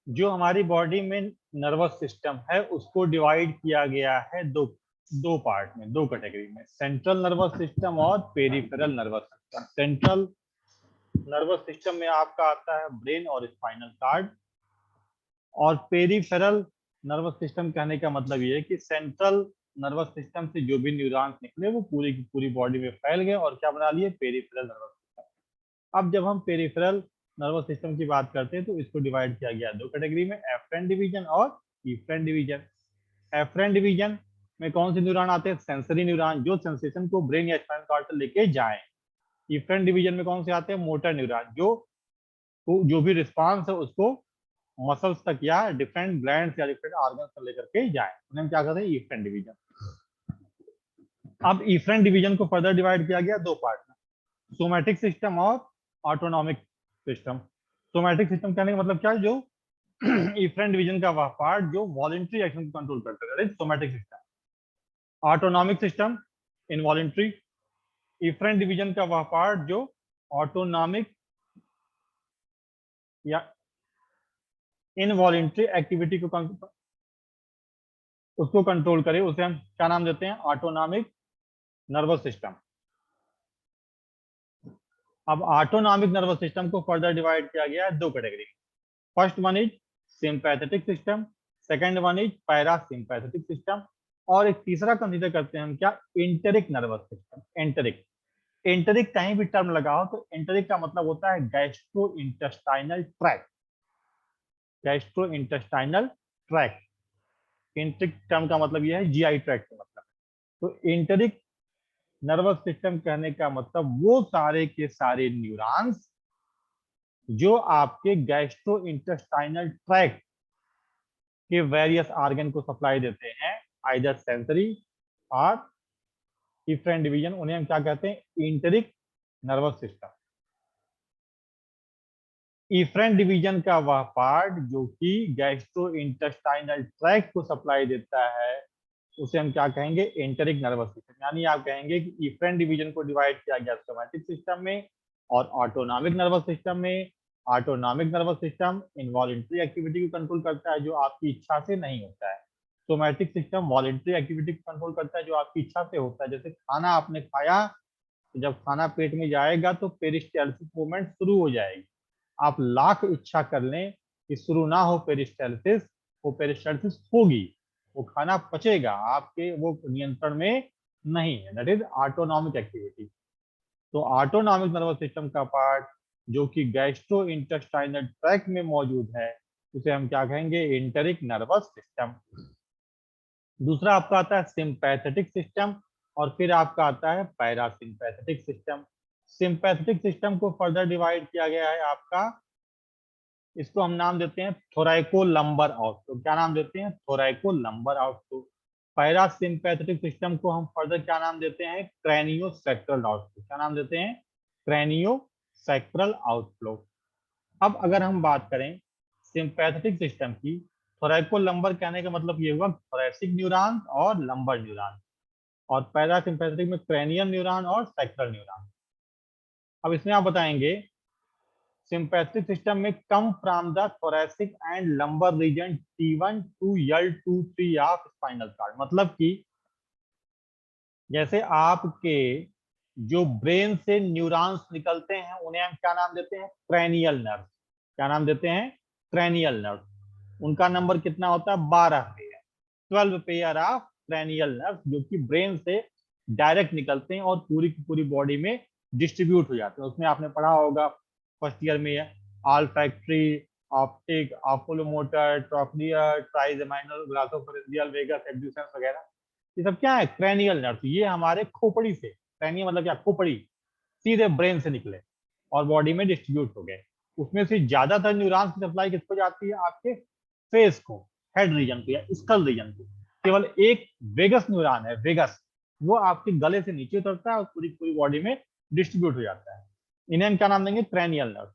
जो हमारी बॉडी में नर्वस सिस्टम है उसको डिवाइड किया गया है दो दो पार्ट में, दो कैटेगरी में, सेंट्रल नर्वस सिस्टम और peripheral nervous system. Central nervous system में आपका आता है ब्रेन और स्पाइनल कार्ड, और पेरिफेरल नर्वस सिस्टम कहने का मतलब ये है कि सेंट्रल नर्वस सिस्टम से जो भी न्यूरॉन्स निकले वो पूरी की पूरी बॉडी में फैल गए और क्या बना लिए, पेरिफेरल नर्वस सिस्टम। अब जब हम पेरिफेरल नर्वस सिस्टम की बात करते हैं तो इसको डिवाइड किया गया दो कैटेगरी में, एफरेंट डिवीजन और इफरेंट डिवीजन। एफरेंट डिवीजन में कौन से न्यूरॉन आते हैं, सेंसरी न्यूरॉन जो सेंसेशन को ब्रेन या स्पाइनल कॉर्ड से लेके जाएं। इफरेंट डिवीजन में कौन से आते हैं, मोटर न्यूरॉन जो भी रिस्पांस है उसको मसल्स तक या डिफरेंट ग्लैंड्स या डिफरेंट ऑर्गन्स तक लेकर के जाए, उन्हें हम क्या कहते हैं, इफरेंट डिवीजन। अब इफरेंट डिवीजन को फर्दर डिवाइड किया गया दो पार्ट में, सोमैटिक सिस्टम और ऑटोनॉमिक सिस्टम। सोमैटिक सिस्टम कहने का मतलब क्या है, जो इफरेंट डिवीजन का वह पार्ट जो वॉलंटरी एक्शन को कंट्रोल करता है, somatic system. Autonomic system involuntary. Efferent division का वह पार्ट जो ऑटोनॉमिक या इनवॉलंटरी एक्टिविटी को उसको कंट्रोल करे, उसे हम क्या नाम देते हैं, ऑटोनॉमिक नर्वस सिस्टम। अब ऑटोनॉमिक नर्वस सिस्टम को फर्दर डिवाइड किया गया है दो कैटेगरी में। First one is sympathetic system, second one is parasympathetic system, और एक तीसरा कंसीडर करते हैं हम क्या, enteric nervous system. Enteric, enteric कहीं भी टर्म लगाओ तो एंटेरिक का मतलब होता है gastro intestinal tract. Gastro intestinal tract, enteric term का मतलब यह है जीआई ट्रैक्ट का मतलब। तो एंटेरिक नर्वस सिस्टम कहने का मतलब वो सारे के सारे न्यूरॉन्स जो आपके गैस्ट्रो इंटेस्टाइनल ट्रैक्ट के वेरियस ऑर्गन को सप्लाई देते हैं, आइदर सेंसरी और डिफरेंट डिवीजन, उन्हें हम क्या कहते हैं, enteric nervous system. Efferent division का वह पार्ट जो कि गैस्ट्रो इंटेस्टाइनल ट्रैक्ट को सप्लाई देता है उसे हम क्या कहेंगे, एंटेरिक नर्वस सिस्टम। यानी आप कहेंगे कि इफरेंट डिवीजन को डिवाइड किया गया सोमैटिक सिस्टम में और ऑटोनॉमिक नर्वस सिस्टम में। Autonomic nervous system involuntary activity को कंट्रोल करता है जो आपकी इच्छा से नहीं होता है। सोमैटिक सिस्टम वॉलंटरी एक्टिविटी को कंट्रोल करता है जो आपकी इच्छा से होता है। जैसे खाना आपने खाया, तो जब खाना पेट में जाएगा तो पेरिस्टाल्सिस मूवमेंट शुरू हो जाएगी। आप लाख इच्छा कर लें कि शुरू ना हो पेरिस्टाल्सिस, वो पेरिस्टाल्सिस होगी, वो खाना पचेगा, आपके वो नियंत्रण में नहीं है। That is autonomic activity. तो ऑटोनॉमिक नर्वस सिस्टम का पार्ट जो कि गैस्ट्रो इंटेस्टाइनल ट्रैक्ट में मौजूद है उसे हम क्या कहेंगे, एंटेरिक नर्वस सिस्टम। दूसरा आपका आता है सिंपैथेटिक सिस्टम, और फिर आपका आता है पैरासिम्पैथेटिक सिस्टम। सिंपैथेटिक सिस्टम को फर्दर डिवाइड किया गया है आपका, इसको हम नाम देते हैं थोरैको लंबर आउटफ्लो। क्या नाम देते हैं, थोरैको लंबर आउटफ्लो। पैरासिम्पैथेटिक सिस्टम को हम फर्दर क्या नाम देते हैं, क्रैनियो सैक्रल आउटफ्लो। क्या नाम देते हैं, क्रैनियो सैक्रल आउटफ्लो। अब अगर हम बात करें सिंपैथेटिक सिस्टम की, थोरैको लंबर कहने का मतलब ये हुआ थोरैसिक न्यूरॉन और लंबर न्यूरॉन, और पैरासिम्पैथेटिक में क्रैनियल न्यूरॉन और सैक्रल न्यूरॉन। अब इसमें आप बताएंगे sympathetic system में come from the thoracic and lumbar region T1 to L2-3 of spinal cord। मतलब कि जैसे आपके जो ब्रेन से न्यूरॉन्स निकलते हैं उन्हें हम क्या नाम देते हैं, क्रैनियल नर्व। क्या नाम देते हैं, क्रैनियल नर्व। उनका नंबर कितना होता है, 12 pair, 12 pair of cranial nerve जो कि ब्रेन से डायरेक्ट निकलते हैं और पूरी की पूरी बॉडी में डिस्ट्रीब्यूट हो जाते हैं। उसमें आपने पढ़ा होगा फर्स्ट ईयर में, olfactory, optic, oculomotor, trochlear, trigeminal, glossopharyngeal, vagus, abducens वगैरह, ये सब क्या है, क्रैनियल नर्व। ये हमारे खोपड़ी से, क्रैनियल मतलब क्या, खोपड़ी, सीधे ब्रेन से निकले और बॉडी में डिस्ट्रीब्यूट हो गए। उसमें से ज्यादातर न्यूरॉन्स की सप्लाई किसको जाती है, आपके फेस को, हेड रीजन को या स्कल रीजन को। केवल एक वेगस न्यूरॉन है, वेगस, वो आपके गले से नीचे उतरता है और पूरी पूरी बॉडी में डिस्ट्रीब्यूट हो जाता है। इन्हें हम क्या नाम देंगे, क्रैनियल नर्व।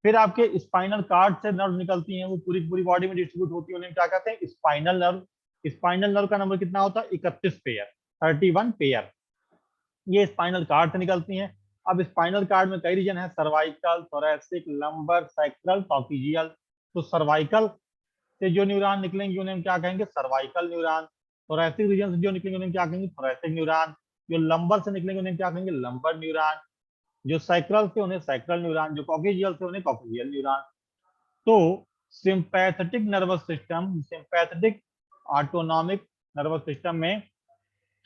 फिर आपके स्पाइनल कार्ड से नर्व निकलती हैं, वो पूरी पूरी बॉडी में डिस्ट्रीब्यूट होती है, उन्हें क्या कहते हैं, स्पाइनल नर्व। स्पाइनल नर्व का नंबर कितना होता है, 31 पेयर, 31 पेयर। ये स्पाइनल कार्ड से निकलती हैं। अब स्पाइनल कार्ड में कई रीजन है, सर्वाइकल, थोरैसिक, लंबर, सैक्रल, टॉकिजियल। तो सर्वाइकल से जो न्यूरॉन निकलेंगे उन्हें हम क्या कहेंगे, सर्वाइकल न्यूरॉन। थोरैसिक रीजन से जो निकलेंगे उन्हें क्या कहेंगे, थोरैसिक न्यूरॉन। जो लंबर से निकलेंगे उन्हें क्या कहेंगे, लंबर न्यूरॉन। जो सैक्रल से उन्हें सैक्रल न्यूरॉन, जो कॉक्सियल से उन्हें कॉक्सियल न्यूरॉन। तो sympathetic nervous system, sympathetic autonomic nervous system में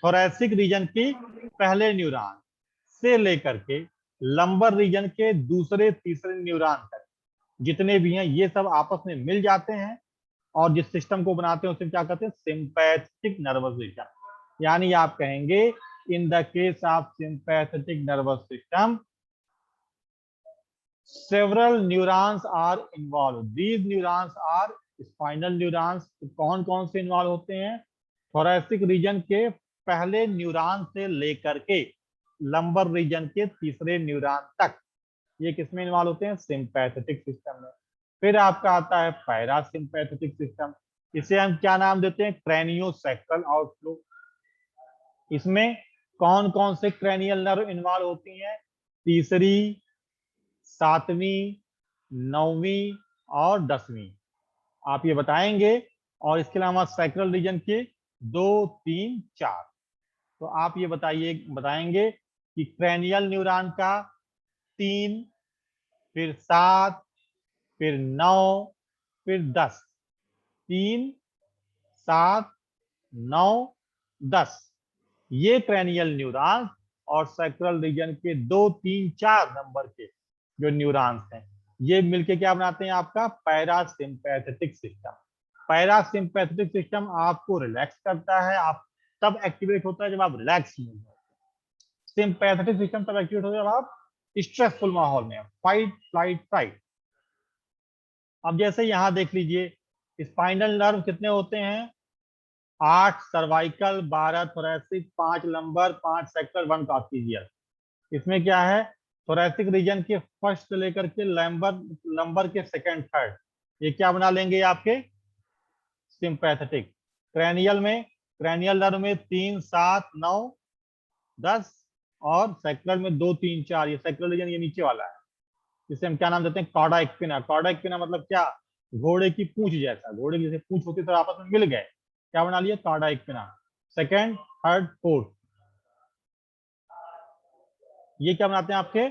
थोरैसिक रीजन की पहले न्यूरॉन से लेकर के लंबर रीजन के दूसरे तीसरे न्यूरॉन तक जितने भी हैं ये सब आपस में मिल जाते हैं और जिस सिस्टम को बनाते हैं उसे क्या कहते हैं, सिंपैथेटिक नर्वस सिस्टम। यानी आप कहेंगे in the case of sympathetic nervous system several neurons are involved. These neurons are spinal neurons. कौन कौन से इन्वॉल्व होते हैं, थोरैसिक रीजन के पहले न्यूरॉन से लेकर के लंबर रीजन के तीसरे न्यूरॉन तक ये किसमें इन्वॉल्व होते हैं, सिंपैथेटिक सिस्टम में। फिर आपका आता है पैरासिम्पैथेटिक सिस्टम। इसे हम क्या नाम देते हैं, क्रैनियोसैक्रल आउटफ्लो। इसमें कौन कौन से क्रैनियल नर्व इन्वॉल्व होती हैं, तीसरी, सातवीं, नौवीं और 10वीं आप ये बताएंगे। और इसके अलावा सैक्रल रीजन के 2, 3, 4। तो आप ये बताएंगे कि क्रैनियल न्यूरॉन का 3, फिर 7, फिर 9, फिर 10। 3, 7, 9, 10 ये क्रैनियल न्यूरॉन्स और सैक्रल रीजन के 2, 3, 4 नंबर के जो न्यूरॉन्स हैं ये मिलके क्या बनाते हैं, आपका पैरासिम्पैथेटिक सिस्टम। पैरासिम्पैथेटिक सिस्टम आपको रिलैक्स करता है, आप तब एक्टिवेट होता है जब आप रिलैक्स में हो। सिंपैथेटिक सिस्टम तब एक्टिवेट होता है जब आप स्ट्रेसफुल माहौल में, फाइट फ्लाइट फाइट। अब जैसे यहां देख लीजिए, स्पाइनल नर्व कितने होते हैं, 8 cervical, 12 thoracic, 5 lumbar, 5 sector, 1 coxal. इसमें क्या है, थोरैसिक रीजन के फर्स्ट से लेकर के लंबर के सेकंड थर्ड ये क्या बना लेंगे आपके सिंपैथेटिक। क्रैनियल में, क्रैनियल नर्व में 3, 7, 9, 10 और सेक्टर में 2, 3, 4 ये सेक्टर रीजन ये नीचे वाला है। जिसे हम क्या नाम देते हैं, कॉर्डा एक्पिना। कॉर्डा एक्पिना मतलब क्या, घोड़े की पूंछ जैसा, घोड़े की जैसे पूंछ होती तो आपस में मिल गए, क्या बना लिया, कॉर्डा एक्पिना। सेकंड, थर्ड, फोर्थ ये क्या बनाते हैं आपके,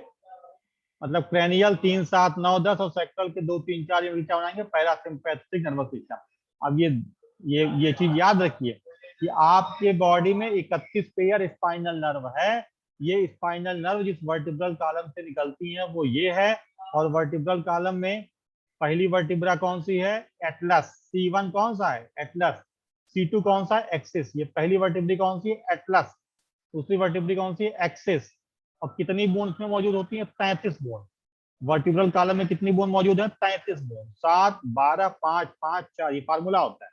मतलब क्रैनियल 3, 7, 9, 10 और सेक्टरल के 2, 3, 4 ये क्या बनाएंगे, पैरासिम्पैथेटिक नर्वस सिस्टम। अब ये चीज याद रखिए कि आपके बॉडी में 31 पेयर स्पाइनल नर्व है। ये स्पाइनल नर्व जिस वर्टिब्रल कॉलम से निकलती हैं वो ये है। और वर्टिब्रल कॉलम में पहली वर्टिब्रा कौन सी है, एटलस। C1 कौन सा है, एटलस। C2 कौन सा है, एक्सिस। ये पहली वर्टिब्री कौन सी है, एटलस। दूसरी वर्टिब्री कौन सी है, एक्सिस। और कितनी बोन में मौजूद होती है, 33 बोन। वर्टिब्रल कॉलम में कितनी बोन मौजूद है, 33 बोन। 7, 12, 5, 5, 4 ये फार्मूला होता है।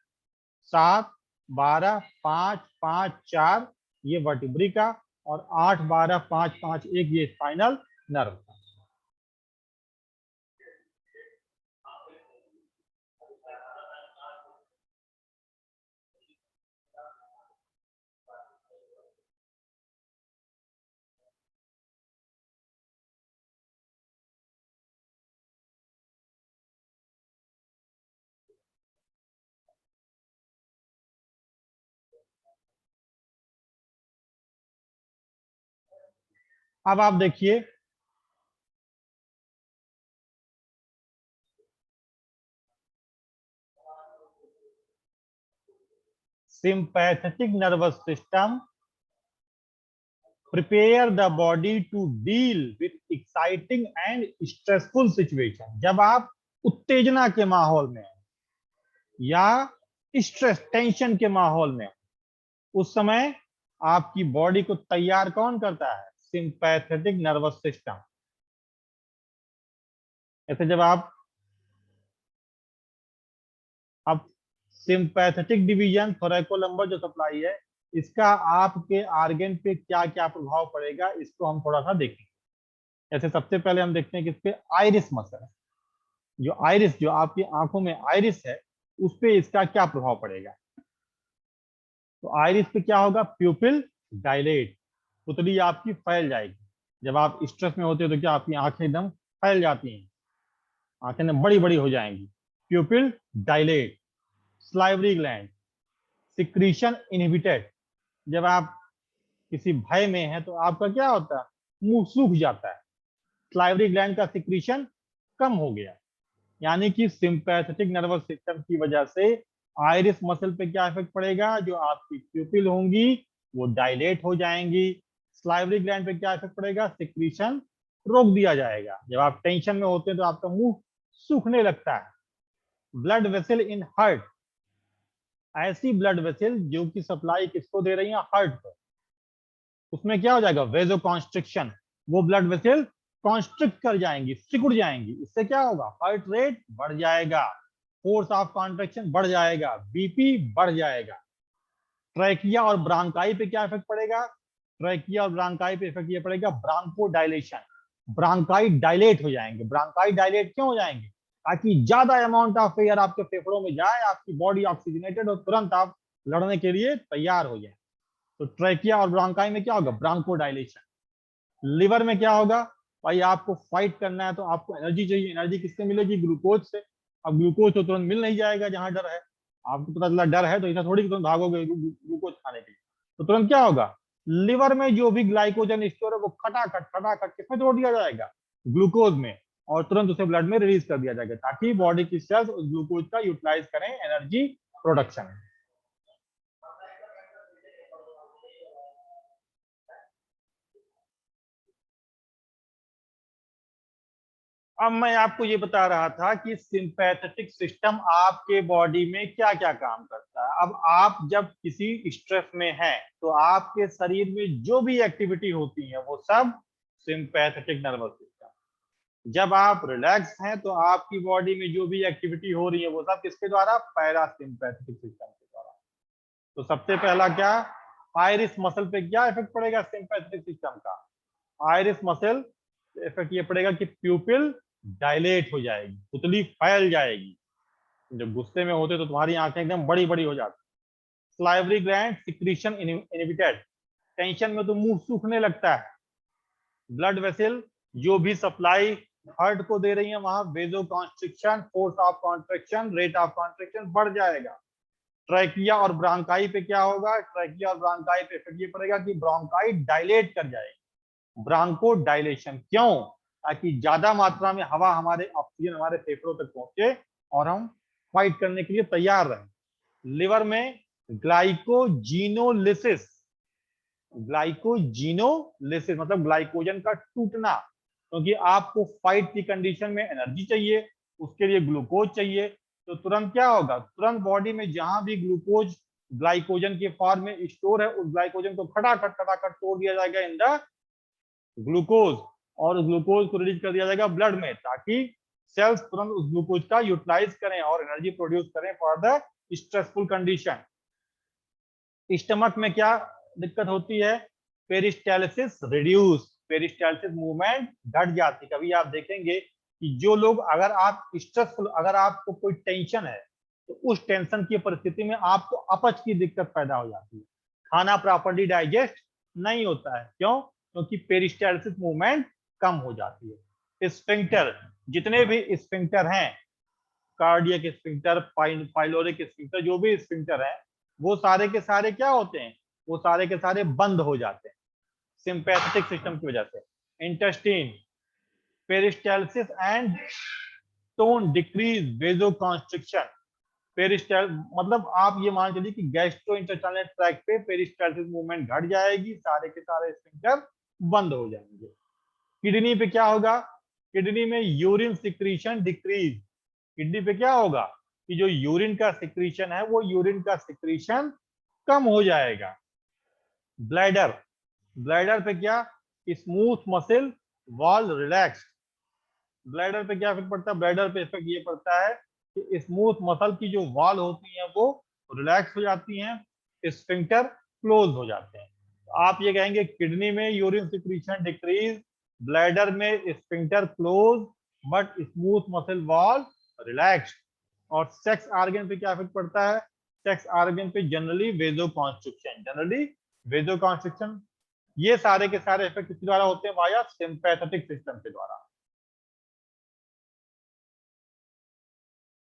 7, 12, 5, 5, 4 ये वर्टिब्री का, और 8, 12, 5, 5, 1 ये स्पाइनल नर्व का। अब आप देखिए, sympathetic nervous system prepare the body to deal with exciting and stressful situation। जब आप उत्तेजना के माहौल में या स्ट्रेस टेंशन के माहौल में उस समय आपकी बॉडी को तैयार कौन करता है, सिंपैथेटिक नर्वस सिस्टम। ऐसे जब आप अब सिंपैथेटिक डिवीजन थोरैकोलंबर जो सप्लाई है इसका आपके आर्गन पे क्या क्या प्रभाव पड़ेगा इसको हम थोड़ा सा देखेंगे। ऐसे सबसे पहले हम देखते हैं कि इस पे आइरिस मसल है, जो आइरिस, जो आपकी आंखों में आइरिस है उस पे इसका क्या प्रभाव पड़ेगा। तो आइरिस पे क्या होगा, प्यूपिल डायलेट, पुतली आपकी फैल जाएगी। जब आप स्ट्रेस में होते हो तो क्या आपकी आंखें एकदम फैल जाती हैं, आंखें बड़ी बड़ी हो जाएंगी। प्यूपिल dilate, salivary gland, secretion inhibited. जब आप किसी भय में है तो आपका क्या होता है, मुंह सूख जाता है, स्लाइवरी ग्लैंड का सिक्रीशन कम हो गया। यानी कि सिंपैथेटिक नर्वस सिस्टम की वजह से आइरिस मसल पे क्या इफेक्ट पड़ेगा, जो आपकी प्यूपिल होंगी वो डायलेट हो जाएंगी। स्लाइवरी ग्लैंड पे क्या इफेक्ट पड़ेगा, सिक्रीशन रोक दिया जाएगा। जब आप टेंशन में होते हैं तो आपका मुंह सूखने लगता है। ब्लड वेसल इन हार्ट, ऐसी ब्लड वेसल जो कि सप्लाई किसको दे रही है, हार्ट को, उसमें क्या हो जाएगा, वेजो कॉन्स्ट्रिक्शन, वो ब्लड वेसल कॉन्स्ट्रिक्ट कर जाएंगी, सिकुड़ जाएंगी। इससे क्या होगा, हार्ट रेट बढ़ जाएगा, फोर्स ऑफ कॉन्ट्रेक्शन बढ़ जाएगा, बीपी बढ़ जाएगा। ट्रैकिया और ब्रांकाई पे क्या इफेक्ट पड़ेगा, ट्रैकिया और ब्रांकाई पे इफेक्ट ये पड़ेगा, ब्रांको डायलेशन, ब्रांकाई डायलेट हो जाएंगे। ब्रांकाई डायलेट क्यों हो जाएंगे, ताकि ज्यादा अमाउंट ऑफ एयर आपके फेफड़ों में जाए, आपकी बॉडी ऑक्सीजनेटेड और तुरंत आप लड़ने के लिए तैयार हो जाए। तो ट्रैकिया और ब्रांकाई में क्या होगा, ब्रांको डायलेशन। लिवर में क्या होगा, भाई आपको फाइट करना है तो आपको एनर्जी चाहिए, एनर्जी किससे मिलेगी, ग्लूकोज से। अब ग्लूकोज तो तुरंत मिल नहीं जाएगा जहां डर है, आपको पता चला डर है तो इतना थोड़ी तुरंत भागोगे ग्लूकोज खाने के लिए। तो तुरंत क्या होगा, लिवर में जो भी ग्लाइकोजन स्टोर है वो खटाखट खटाखट किसमें तोड़ दिया जाएगा, ग्लूकोज में, और तुरंत उसे ब्लड में रिलीज कर दिया जाएगा, ताकि बॉडी की सेल्स उस ग्लूकोज का यूटिलाइज करें एनर्जी प्रोडक्शन। अब मैं आपको ये बता रहा था कि सिंपैथेटिक सिस्टम आपके बॉडी में क्या क्या काम करता है। अब आप जब किसी स्ट्रेस में हैं तो आपके शरीर में जो भी एक्टिविटी होती है वो सब सिंपैथेटिक नर्वस सिस्टम। जब आप रिलैक्स हैं तो आपकी बॉडी में जो भी एक्टिविटी हो रही है वो सब किसके द्वारा, पैरासिम्पैथेटिक सिस्टम के द्वारा। तो सबसे पहला क्या, आइरिस मसल पे क्या इफेक्ट पड़ेगा सिंपैथेटिक सिस्टम का, आइरिस मसल इफेक्ट ये पड़ेगा कि प्यूपिल डायलेट हो जाएगी, पुतली फैल जाएगी। जब गुस्से में होते तो तुम्हारी आंखें एकदम बड़ी बड़ी हो जाती। Salivary gland secretion inhibited, tension में तो मुंह सूखने लगता है। ब्लड वेसल जो भी सप्लाई हार्ट को दे रही है वहां vasoconstriction, force of contraction, rate of contraction बढ़ जाएगा। ट्रैकिया और ब्रांकाई पे क्या होगा, ट्रैकिया और ब्रांकाई पे इफेक्ट ये पड़ेगा कि ब्रोंकाई डायलेट कर जाएगी, ब्रांको डायलेशन। क्यों, ताकि ज्यादा मात्रा में हवा हमारे ऑक्सीजन हमारे फेफड़ों तक पहुंचे और हम फाइट करने के लिए तैयार रहें। लिवर में ग्लाइकोजीनोलिसिस, ग्लाइकोजीनोलिसिस मतलब ग्लाइकोजन का टूटना, क्योंकि आपको फाइट की कंडीशन में एनर्जी चाहिए, उसके लिए ग्लूकोज चाहिए। तो तुरंत क्या होगा, तुरंत बॉडी में जहां भी ग्लूकोज ग्लाइकोजन के फॉर्म में स्टोर है उस ग्लाइकोजन को खटाखट खटाखट तोड़ दिया जाएगा इन द ग्लूकोज, और ग्लूकोज को रिलीज कर दिया जाएगा ब्लड में, ताकि सेल्स तुरंत उस ग्लूकोज का यूटिलाइज करें और एनर्जी प्रोड्यूस करें for the stressful condition. Stomach में क्या दिक्कत होती है, पेरिस्टालिसिस रिड्यूस, पेरिस्टालिसिस मूवमेंट घट जाती। कभी आप देखेंगे कि जो लोग, अगर आप स्ट्रेसफुल, अगर आपको कोई टेंशन है तो उस टेंशन की परिस्थिति में आपको अपच की दिक्कत पैदा हो जाती है, खाना प्रॉपर्ली डाइजेस्ट नहीं होता है। क्यों, क्योंकि पेरिस्टालिसिस मूवमेंट कम हो जाती है। स्फिंक्टर, जितने भी स्फिंक्टर हैं, कार्डियक स्फिंक्टर, पाइलोरिक स्फिंक्टर, जो भी स्फिंक्टर है वो सारे के सारे क्या होते हैं, वो सारे के सारे बंद हो जाते हैं सिंपैथेटिक सिस्टम की वजह से। Intestine, peristalsis and tone decrease vasoconstriction. पेरिस्टाल मतलब आप ये मान चलिए कि गैस्ट्रो इंटेस्टाइनल ट्रैक्ट पे पेरिस्टालिसिस मूवमेंट घट जाएगी, सारे के सारे स्फिंक्टर बंद हो जाएंगे। किडनी पे क्या होगा, किडनी में यूरिन सिक्रीशन डिक्रीज, किडनी पे क्या होगा कि जो यूरिन का सिक्रीशन है वो यूरिन का सिक्रीशन कम हो जाएगा। ब्लैडर, ब्लैडर पे क्या, smooth muscle wall relax, bladder पे क्या इफेक्ट पड़ता है, ब्लैडर पे इफेक्ट ये पड़ता है कि स्मूथ मसल की जो वॉल होती है वो रिलैक्स हो जाती हैं, स्फिंक्टर क्लोज हो जाते हैं। तो आप ये कहेंगे किडनी में यूरिन सिक्रीशन डिक्रीज, ब्लैडर में sphincter close but smooth muscle wall relax. और सेक्स ऑर्गन पे क्या इफेक्ट पड़ता है, सेक्स ऑर्गन पे जनरली वेजो कॉन्स्ट्रिक्शन, जनरली वेजो कॉन्स्ट्रिक्शन। ये सारे के सारे इफेक्ट किसके द्वारा होते हैं, वाया सिंपैथेटिक सिस्टम के द्वारा।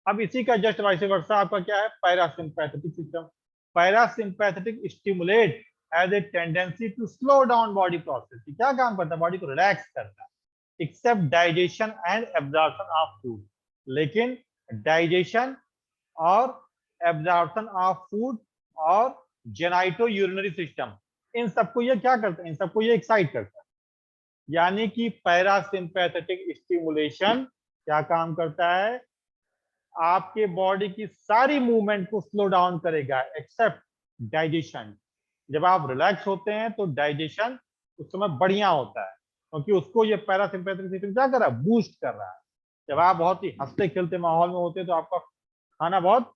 अब इसी का जस्ट वाइस वर्सा आपका क्या है, parasympathetic system. Parasympathetic stimulate has a tendency to slow down body process. क्या काम करता है, बॉडी को रिलैक्स करता है, except digestion and absorption of food. लेकिन डाइजेशन और एब्जॉर्प्शन ऑफ फूड और जेनाइटो यूरिनरी सिस्टम, इन सबको ये क्या करता है, इन सबको ये एक्साइट करता है। यानी कि पैरासिम्पैथेटिक स्टिमुलेशन क्या काम करता है, आपके बॉडी की सारी मूवमेंट को स्लो डाउन करेगा एक्सेप्ट डाइजेशन। जब आप रिलैक्स होते हैं तो डाइजेशन उस समय बढ़िया होता है, क्योंकि उसको ये पैरासिम्पैथेटिक सिस्टम क्या कर रहा है, बूस्ट कर रहा है। जब आप बहुत ही हंसते खेलते माहौल में होते हैं तो आपका खाना बहुत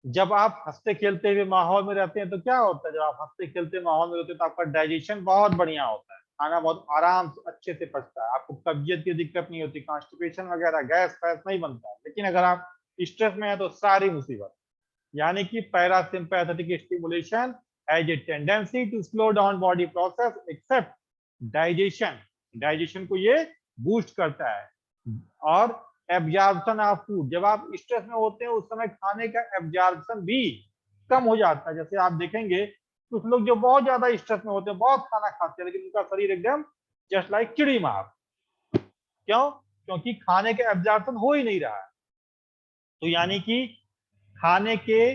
जब आप हंसते खेलते हुए माहौल में रहते हैं तो क्या होता है, जब आप हंसते खेलते माहौल में रहते हैं तो आपका डाइजेशन बहुत बढ़िया होता है, खाना बहुत आराम से अच्छे से पचता है, आपको कब्जियत की दिक्कत नहीं होती, कॉन्स्टिपेशन वगैरह गैस फैस नहीं बनता है। लेकिन अगर आप स्ट्रेस में है तो सारी मुसीबत। यानी कि parasympathetic stimulation has a tendency to slow down body process except digestion. Digestion को ये बूस्ट करता है। और एब्जॉर्प्शन ऑफ फूड, जब आप स्ट्रेस में होते हैं उस समय खाने का एब्जॉर्प्शन भी कम हो जाता है। जैसे आप देखेंगे कुछ लोग जो बहुत ज्यादा स्ट्रेस में होते हैं बहुत खाना खाते हैं, लेकिन उनका शरीर एकदम जस्ट लाइक चिड़ी मार। क्यों, क्योंकि खाने का एब्जॉर्प्शन हो ही नहीं रहा है। तो यानी कि खाने के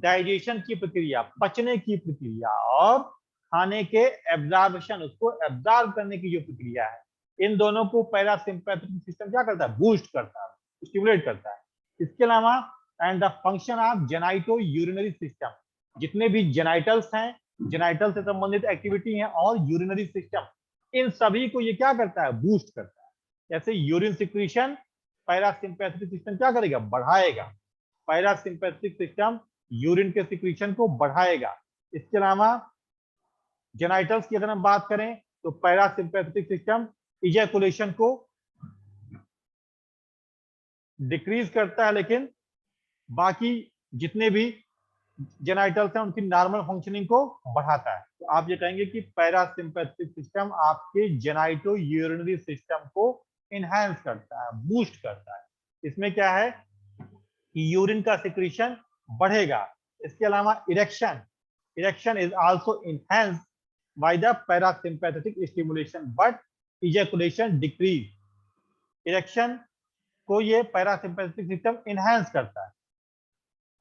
डाइजेशन की प्रक्रिया, पचने की प्रक्रिया और खाने के एब्जॉर्प्शन, उसको एब्जॉर्ब करने की जो प्रक्रिया है, इन दोनों को पैरासिम्पैथेटिक सिस्टम क्या करता है, बूस्ट करता है, स्टिमुलेट करता है। इसके अलावा and the function of genito urinary system, जितने भी जेनाइटल्स हैं, जेनाइटल से संबंधित एक्टिविटी है और यूरिनरी सिस्टम, इन सभी को ये क्या करता है, बूस्ट करता है। जैसे यूरिन सिक्रीशन पैरासिम्पैथेटिक सिस्टम क्या करेगा, बढ़ाएगा। पैरासिम्पैथेटिक सिस्टम यूरिन के सिक्रीशन को बढ़ाएगा। इसके अलावा जेनाइटल्स की अगर हम बात करें तो पैरासिम्पैथेटिक सिस्टम इजैकुलेशन को डिक्रीज करता है, लेकिन बाकी जितने भी जेनाइटल्स हैं उनकी नॉर्मल फंक्शनिंग को बढ़ाता है। तो आप ये कहेंगे कि पैरासिम्पैथेटिक सिस्टम आपके जेनाइटो यूरिनरी सिस्टम को इनहेंस करता है, बूस्ट करता है। इसमें क्या है कि यूरिन का सिक्रीशन बढ़ेगा। इसके अलावा erection, erection is also enhanced by the parasympathetic stimulation but ejaculation decrease. Erection को ये पैरासिम्पैथेटिक सिस्टम इनहेंस करता है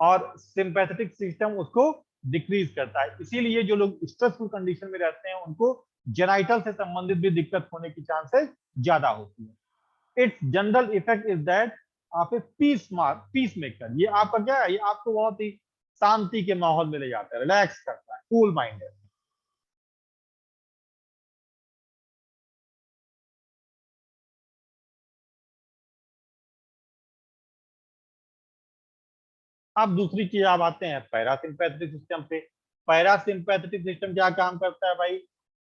और सिंपैथेटिक सिस्टम उसको डिक्रीज करता है। इसीलिए जो लोग स्ट्रेसफुल कंडीशन में रहते हैं उनको जेनाइटल से संबंधित भी दिक्कत होने की चांसेस ज्यादा होती है। It's general effect is that आप ए पीस मेकर, ये आपका क्या है, ये आपको बहुत ही शांति के माहौल में ले जाता है, रिलैक्स करता है, कूल माइंड है। अब दूसरी चीज आप आते हैं पैरासिम्पैथेटिक सिस्टम पे। पैरासिम्पैथेटिक सिस्टम क्या काम करता है भाई,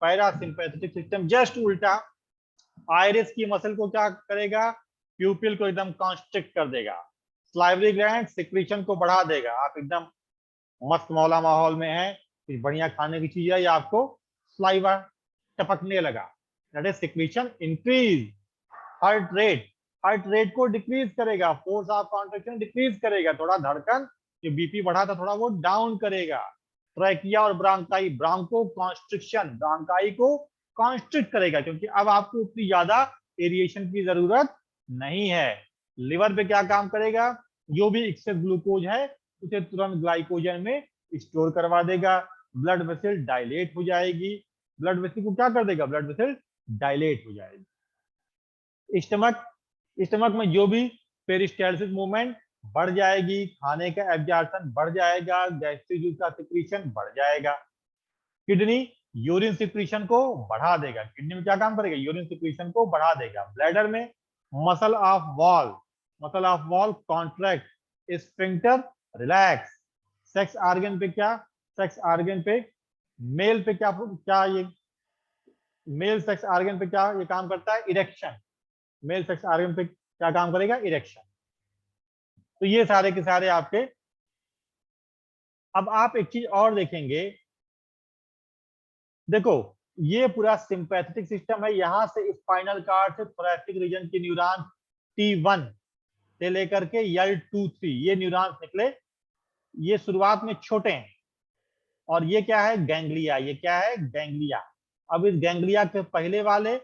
पैरासिम्पैथेटिक सिस्टम जस्ट उल्टा आयरिस की मसल को क्या करेगा, प्यूपिल को एकदम कॉन्स्ट्रिक्ट कर देगा, स्लाइवरी ग्लैंड सिक्रीशन को बढ़ा देगा। आप एकदम मस्त मौला माहौल में है, कुछ बढ़िया खाने की चीज है, या आपको स्लाइवा टपकने लगा, that is secretion increase. Heart rate, heart rate को डिक्रीज करेगा, फोर्स ऑफ कॉन्ट्रैक्शन डिक्रीज करेगा, थोड़ा धड़कन जो बीपी बढ़ा था थोड़ा वो डाउन करेगा। ट्रैकिया और ब्रांकाई, ब्रांको कॉन्स्ट्रिक्शन, ब्रांकाई को कॉन्स्ट्रिक्ट करेगा, क्योंकि अब आपको उतनी ज्यादा एरिएशन की जरूरत नहीं है। लिवर पे क्या काम करेगा, जो भी एक्सेस ग्लूकोज है उसे तुरंत ग्लाइकोजन में स्टोर करवा देगा, ब्लड वेसल डायलेट हो जाएगी। ब्लड वेसल को क्या कर देगा, ब्लड वेसल डायलेट हो जाएगी। स्टमक, स्टमक में जो भी पेरिस्टालसिस मूवमेंट बढ़ जाएगी, खाने का एब्जॉर्प्शन बढ़ जाएगा, गैस्ट्रिक जूस का सिक्रीशन बढ़ जाएगा। किडनी यूरिन सिक्रीशन को बढ़ा देगा, किडनी में क्या काम करेगा, यूरिन सिक्रीशन को बढ़ा देगा। ब्लैडर में muscle of wall, muscle of wall contract, sphincter relax. Sex organ पे क्या, सेक्स ऑर्गन पे मेल पे क्या क्या ये मेल सेक्स ऑर्गन पे क्या ये काम करता है, इरेक्शन। मेल सेक्स ऑर्गन पे क्या काम करेगा, इरेक्शन। तो ये सारे के सारे आपके अब आप एक चीज और देखेंगे, देखो ये पूरा सिंपैथेटिक सिस्टम है, यहां से स्पाइनल कार्ड से थोरैसिक रीजन के न्यूरॉन T1 से लेकर के L2-3 ये न्यूरॉन्स निकले। ये शुरुआत में छोटे हैं, और ये क्या है, गैंग्लिया। ये क्या है, गैंग्लिया। अब इस गैंग्लिया के पहले वाले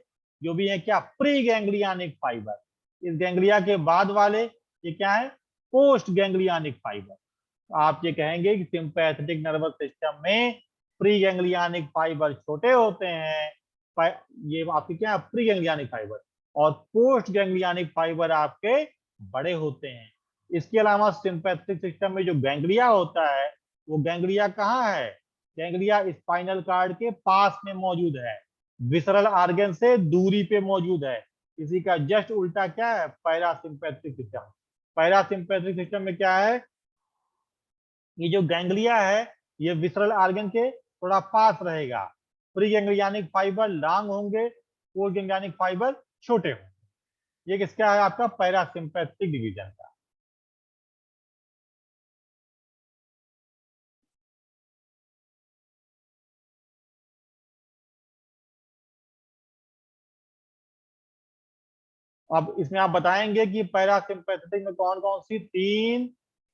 जो भी है क्या, प्री गैंग्लियानिक फाइबर। इस गैंग्लिया के बाद वाले ये क्या है, पोस्ट गैंग्लियानिक फाइबर। आप ये कहेंगे कि सिंपैथेटिक नर्वस सिस्टम में प्री गैंग्लियानिक फाइबर छोटे होते हैं, ये आपके क्या है, प्री गैंग्लियानिक फाइबर, और पोस्ट गैंग्लियानिक फाइबर आपके बड़े होते हैं। इसके अलावा सिंपैथेटिक सिस्टम में जो गैंग्लिया होता है, वो गैंग्लिया कहाँ है, गैंग्लिया स्पाइनल कार्ड के पास में मौजूद है, विसरल आर्गन से दूरी पे मौजूद है। इसी का जस्ट उल्टा क्या है, पैरासिम्पैथेटिक सिस्टम। पैरासिम्पैथेटिक सिस्टम में क्या है, ये जो गैंग्लिया है ये विसरल आर्गन के थोड़ा पास रहेगा, प्री गैंग्लियानिक फाइबर लॉन्ग होंगे, पोस्ट गैंग्लियानिक फाइबर छोटे होंगे। ये किसका है, आपका पैरासिम्पैथेटिक डिवीजन का। अब इसमें आप बताएंगे कि पैरासिम्पैथेटिक में कौन कौन सी, 3,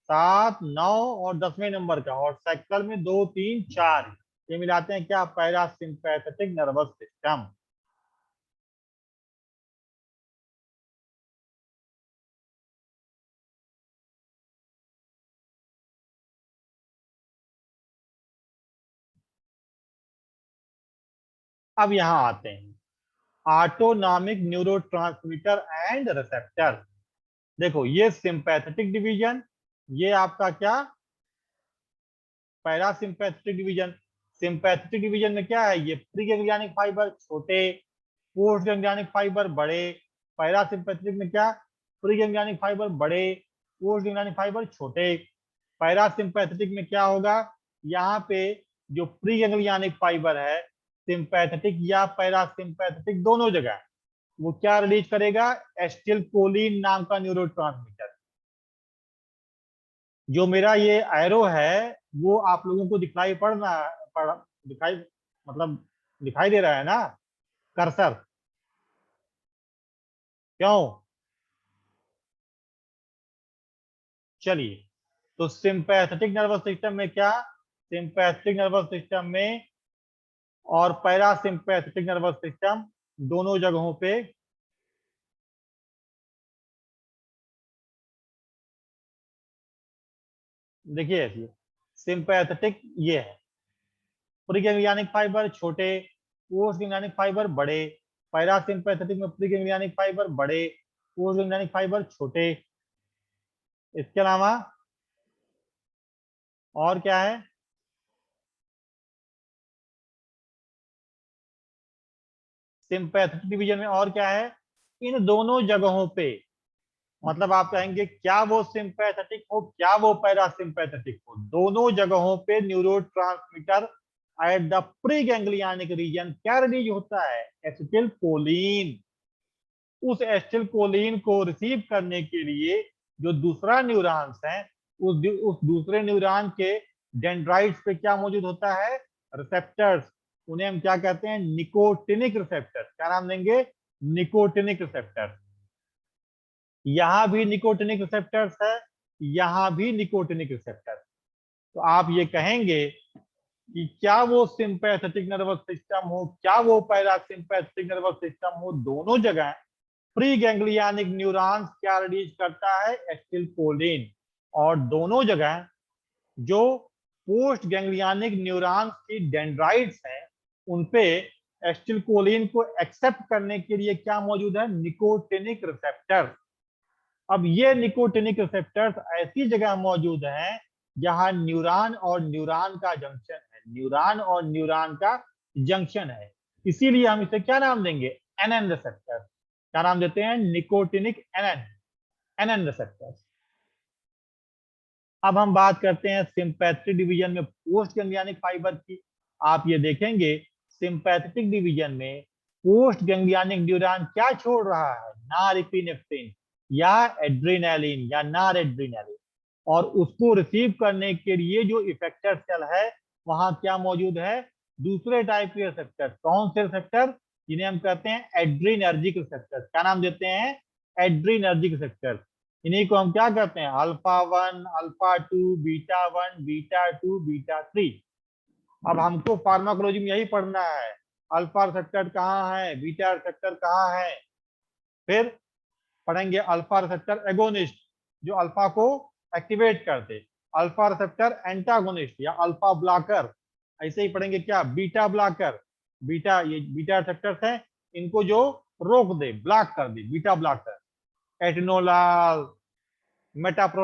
7, 9 और 10वें नंबर का, और सेक्टुअल में 2, 3, 4, ये मिलाते हैं क्या, पैरासिम्पैथेटिक नर्वस सिस्टम। अब यहां आते हैं, ऑटोनॉमिक न्यूरोट्रांसमीटर एंड रिसेप्टर। देखो ये सिंपैथेटिक डिवीजन, ये आपका क्या, पैरासिम्पैथेटिक डिवीजन। सिंपैथेटिक डिवीजन में क्या है, ये प्री गैंग्लियनिक फाइबर छोटे, पोस्ट गैंग्लियनिक फाइबर बड़े। पैरासिम्पैथेटिक में क्या, प्री गैंग्लियनिक फाइबर बड़े, पोस्ट गैंग्लियनिक फाइबर छोटे। पैरासिम्पैथेटिक में क्या होगा, यहाँ पे जो प्री गैंग्लियनिक फाइबर है, सिंपैथेटिक या पैरासिम्पैथेटिक दोनों जगह, वो क्या रिलीज करेगा, एस्टिल कोलिन नाम का न्यूरोट्रांसमीटर। जो मेरा ये एरो है वो आप लोगों को दिखाई दिखाई, मतलब दिखाई दे रहा है ना, कर्सर, क्यों, चलिए। तो सिंपैथेटिक नर्वस सिस्टम में क्या, सिंपैथेटिक नर्वस सिस्टम में और पैरासिम्पैथेटिक नर्वस सिस्टम दोनों जगहों पे, देखिए ऐसे, सिंपैथेटिक ये है, प्रीगैंग्लियनिक फाइबर छोटे, पोस्ट गैंग्लियनिक फाइबर बड़े। पैरासिम्पैथेटिक में प्रीगैंग्लियनिक फाइबर बड़े, पोस्ट गैंग्लियनिक फाइबर छोटे। इसके अलावा और क्या है, सिंपैथेटिक डिवीजन में और क्या है, इन दोनों जगहों पे, मतलब आप कहेंगे क्या वो सिंपैथेटिक हो क्या वो पैरासिम्पैथेटिक हो, दोनों जगहों पे neurotransmitter at the pre ganglionic region क्या रिलीज होता है, एसिटिल कोलिन। उस एसिटिल कोलिन को रिसीव करने के लिए जो दूसरा न्यूरॉन्स है, उस दूसरे न्यूरॉन के डेंड्राइट्स पे क्या मौजूद होता है, रिसेप्टर्स। उन्हें हम क्या कहते हैं, निकोटिनिक रिसेप्टर्स। क्या नाम देंगे, निकोटिनिक रिसेप्टर्स। यहां भी निकोटिनिक रिसेप्टर्स है, यहां भी निकोटिनिक रिसेप्टर्स। तो आप ये कहेंगे कि क्या वो सिंपैथेटिक नर्वस सिस्टम हो क्या वो पैरासिम्पैथेटिक नर्वस सिस्टम हो, दोनों जगह प्री गैंग्लियनिक न्यूरॉन्स क्या रिलीज करता है, एसिटिलकोलिन। और दोनों जगह जो पोस्ट गैंग्लियनिक न्यूरॉन्स की डेंड्राइट्स हैं, उनपे एसिटिलकोलिन को एक्सेप्ट करने के लिए क्या मौजूद है, निकोटिनिक रिसेप्टर। अब ये निकोटिनिक रिसेप्टर्स ऐसी जगह मौजूद हैं जहां न्यूरॉन और न्यूरॉन का जंक्शन है, न्यूरॉन और न्यूरॉन का जंक्शन है। इसीलिए हम इसे क्या नाम देंगे, एनएन रिसेप्टर। क्या नाम देते हैं, निकोटिनिक एनएन, एनएन रिसेप्टर। अब हम बात करते हैं सिंपैथेटिक डिवीजन में पोस्ट गैंग्लियनिक फाइबर की। आप ये देखेंगे सिंपैथेटिक डिवीजन में पोस्ट गैंग्लियनिक न्यूरॉन क्या छोड़ रहा है, नॉरएपिनेफ्रिन या एड्रेनालिन या नॉर एड्रेनालिन। और उसको रिसीव करने के लिए जो इफेक्टर सेल है वहां क्या मौजूद है, दूसरे टाइप के रिसेप्टर। कौन से रिसेप्टर, जिन्हें हम कहते हैं एड्रीनर्जिक रिसेप्टर। क्या नाम देते हैं, एड्रीनर्जिक रिसेप्टर। इन्हीं को हम क्या कहते हैं, alpha 1, alpha 2, beta 1, beta 2, beta 3। अब हमको फार्माकोलॉजी में यही पढ़ना है, अल्फा रिसेप्टर कहाँ है, बीटा रिसेप्टर कहाँ है। फिर पढ़ेंगे अल्फा रिसेप्टर एगोनिस्ट, जो अल्फा को एक्टिवेट करते, अल्फा रिसेप्टर एंटागोनिस्ट या अल्फा ब्लॉकर। ऐसे ही पढ़ेंगे क्या, बीटा ब्लॉकर। बीटा, ये बीटा रिसेप्टर्स हैं, इनको जो रोक दे, ब्लॉक कर दे, बीटा ब्लॉकर। एटनोलाल, मेटाप्रो